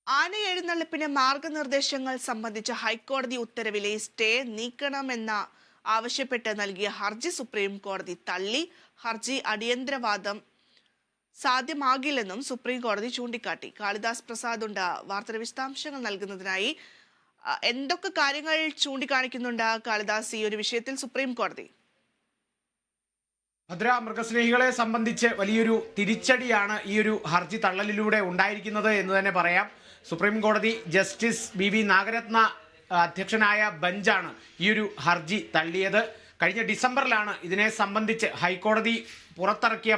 ആന എഴുന്നള്ളിപ്പിന് മാർഗനിർദ്ദേശങ്ങൾ സംബന്ധിച്ച ഹൈക്കോടതി ഉത്തരവിലെ സ്റ്റേ നീക്കണമെന്ന ആവശ്യപ്പെട്ട് നൽകിയ ഹർജി സുപ്രീം കോടതി തള്ളി. ഹർജി അടിയന്തരവാദം സാധ്യമാകില്ലെന്നും സുപ്രീം കോടതി ചൂണ്ടിക്കാട്ടി. കാളിദാസ് പ്രസാദ് ഉണ്ട് വാർത്തയുടെ വിശദാംശങ്ങൾ നൽകുന്നതിനായി. എന്തൊക്കെ കാര്യങ്ങൾ ചൂണ്ടിക്കാണിക്കുന്നുണ്ട് കാളിദാസ് ഈ ഒരു വിഷയത്തിൽ സുപ്രീം കോടതി? ഭദ്ര, മൃഗസ്നേഹികളെ സംബന്ധിച്ച് വലിയൊരു തിരിച്ചടിയാണ് ഈ ഒരു ഹർജി തള്ളലിലൂടെ ഉണ്ടായിരിക്കുന്നത് എന്ന് തന്നെ പറയാം. സുപ്രീം കോടതി ജസ്റ്റിസ് BV നാഗരത്ന അധ്യക്ഷനായ ബെഞ്ചാണ് ഈ ഒരു ഹർജി തള്ളിയത്. കഴിഞ്ഞ ഡിസംബറിലാണ് ഇതിനെ സംബന്ധിച്ച് ഹൈക്കോടതി പുറത്തിറക്കിയ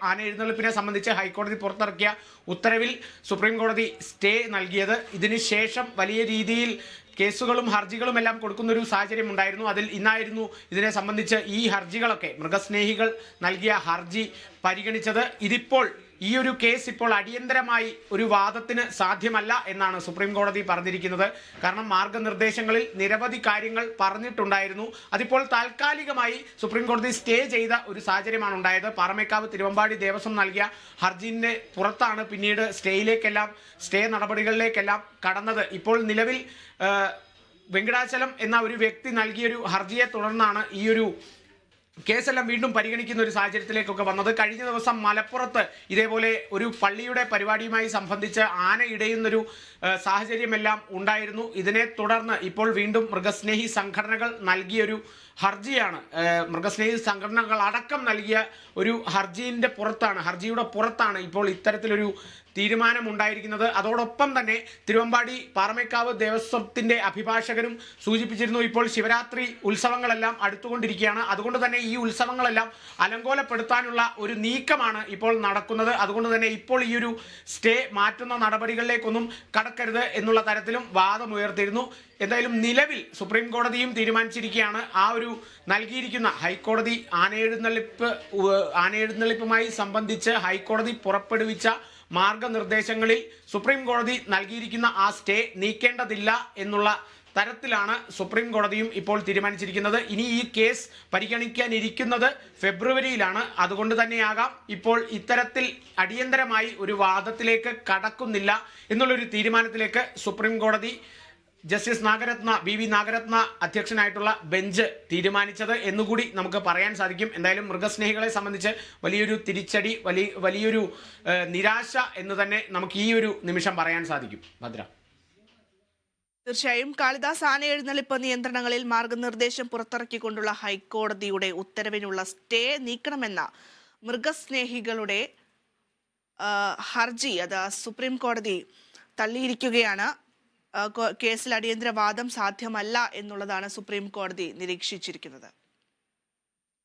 ആന എഴുന്നള്ളിപ്പിനെ സംബന്ധിച്ച് ഹൈക്കോടതി പുറത്തിറക്കിയ ഉത്തരവിൽ സുപ്രീം കോടതി സ്റ്റേ നൽകിയത്. ഇതിനുശേഷം വലിയ രീതിയിൽ കേസുകളും ഹർജികളും എല്ലാം കൊടുക്കുന്ന ഒരു സാഹചര്യം ഉണ്ടായിരുന്നു. അതിൽ ഇന്നായിരുന്നു ഇതിനെ സംബന്ധിച്ച് ഈ ഹർജികളൊക്കെ മൃഗസ്നേഹികൾ നൽകിയ ഹർജി പരിഗണിച്ചത്. ഇതിപ്പോൾ ഈ ഒരു കേസ് ഇപ്പോൾ അടിയന്തരമായി ഒരു വാദത്തിന് സാധ്യമല്ല എന്നാണ് സുപ്രീം കോടതി പറഞ്ഞിരിക്കുന്നത്. കാരണം മാർഗനിർദ്ദേശങ്ങളിൽ നിരവധി കാര്യങ്ങൾ പറഞ്ഞിട്ടുണ്ടായിരുന്നു. അതിപ്പോൾ താൽക്കാലികമായി സുപ്രീം കോടതി സ്റ്റേ ചെയ്ത ഒരു സാഹചര്യമാണ് ഉണ്ടായത്. പാറമേക്കാവ് തിരുവമ്പാടി ദേവസ്വം നൽകിയ ഹർജിന്റെ പുറത്താണ് പിന്നീട് സ്റ്റേ നടപടികളിലേക്കെല്ലാം കടന്നത്. ഇപ്പോൾ നിലവിൽ വെങ്കടാചലം എന്ന ഒരു വ്യക്തി നൽകിയൊരു ഹർജിയെ തുടർന്നാണ് ഈ ഒരു കേസെല്ലാം വീണ്ടും പരിഗണിക്കുന്ന ഒരു സാഹചര്യത്തിലേക്കൊക്കെ വന്നത്. കഴിഞ്ഞ ദിവസം മലപ്പുറത്ത് ഇതേപോലെ ഒരു പള്ളിയുടെ പരിപാടിയുമായി സംബന്ധിച്ച് ആന ഇടയുന്നൊരു സാഹചര്യമെല്ലാം ഉണ്ടായിരുന്നു. ഇതിനെ തുടർന്ന് ഇപ്പോൾ വീണ്ടും മൃഗസ്നേഹി സംഘടനകൾ നൽകിയൊരു ഹർജിയാണ്, മൃഗസ്നേഹി സംഘടനകൾ അടക്കം നൽകിയ ഒരു ഹർജിയുടെ പുറത്താണ് ഇപ്പോൾ ഇത്തരത്തിലൊരു തീരുമാനമുണ്ടായിരിക്കുന്നത്. അതോടൊപ്പം തന്നെ തിരുവമ്പാടി പാറമേക്കാവ് ദേവസ്വത്തിന്റെ അഭിഭാഷകരും സൂചിപ്പിച്ചിരുന്നു, ഇപ്പോൾ ശിവരാത്രി ഉത്സവങ്ങളെല്ലാം അടുത്തുകൊണ്ടിരിക്കുകയാണ്. അതുകൊണ്ട് തന്നെ ഈ ഉത്സവങ്ങളെല്ലാം അലങ്കോലപ്പെടുത്താനുള്ള ഒരു നീക്കമാണ് ഇപ്പോൾ നടക്കുന്നത്. അതുകൊണ്ട് തന്നെ ഇപ്പോൾ ഈ ഒരു സ്റ്റേ മാറ്റുന്ന നടപടികളിലേക്കൊന്നും കടക്കരുത് എന്നുള്ള തരത്തിലും വാദമുയർത്തിയിരുന്നു. എന്തായാലും നിലവിൽ സുപ്രീം കോടതിയും തീരുമാനിച്ചിരിക്കുകയാണ്. ആ ഒരു നൽകിയിരിക്കുന്ന ഹൈക്കോടതി ആനയെഴുന്നള്ളിപ്പുമായി സംബന്ധിച്ച് ഹൈക്കോടതി പുറപ്പെടുവിച്ച മാർഗനിർദ്ദേശങ്ങളിൽ സുപ്രീം കോടതി നൽകിയിരിക്കുന്ന ആ സ്റ്റേ നീക്കേണ്ടതില്ല എന്നുള്ള തരത്തിലാണ് സുപ്രീം കോടതിയും ഇപ്പോൾ തീരുമാനിച്ചിരിക്കുന്നത്. ഇനി ഈ കേസ് പരിഗണിക്കാനിരിക്കുന്നത് ഫെബ്രുവരിയിലാണ്. അതുകൊണ്ട് തന്നെയാകാം ഇപ്പോൾ ഇത്തരത്തിൽ അടിയന്തരമായി ഒരു വാദത്തിലേക്ക് കടക്കുന്നില്ല എന്നുള്ളൊരു തീരുമാനത്തിലേക്ക് സുപ്രീം കോടതി ജസ്റ്റിസ് BV നാഗരത്ന അധ്യക്ഷനായിട്ടുള്ള ബെഞ്ച് തീരുമാനിച്ചത് എന്നുകൂടി നമുക്ക് പറയാൻ സാധിക്കും. എന്തായാലും മൃഗസ്നേഹികളെ സംബന്ധിച്ച് വലിയൊരു തിരിച്ചടി, വലിയൊരു നിരാശ എന്ന് തന്നെ നമുക്ക് ഈ ഒരു നിമിഷം പറയാൻ സാധിക്കും. ഭദ്ര, തീർച്ചയായും കാളിദാസ്, ആന എഴുന്നള്ളിപ്പ് നിയന്ത്രണങ്ങളിൽ മാർഗനിർദ്ദേശം പുറത്തിറക്കിക്കൊണ്ടുള്ള ഹൈക്കോടതിയുടെ ഉത്തരവിനുള്ള സ്റ്റേ നീക്കണമെന്ന മൃഗസ്നേഹികളുടെ ഹർജി അത് സുപ്രീം കോടതി തള്ളിയിരിക്കുകയാണ്. കേസിൽ അടിയന്തര വാദം സാധ്യമല്ല എന്നുള്ളതാണ് സുപ്രീം കോടതി നിരീക്ഷിച്ചിരിക്കുന്നത്.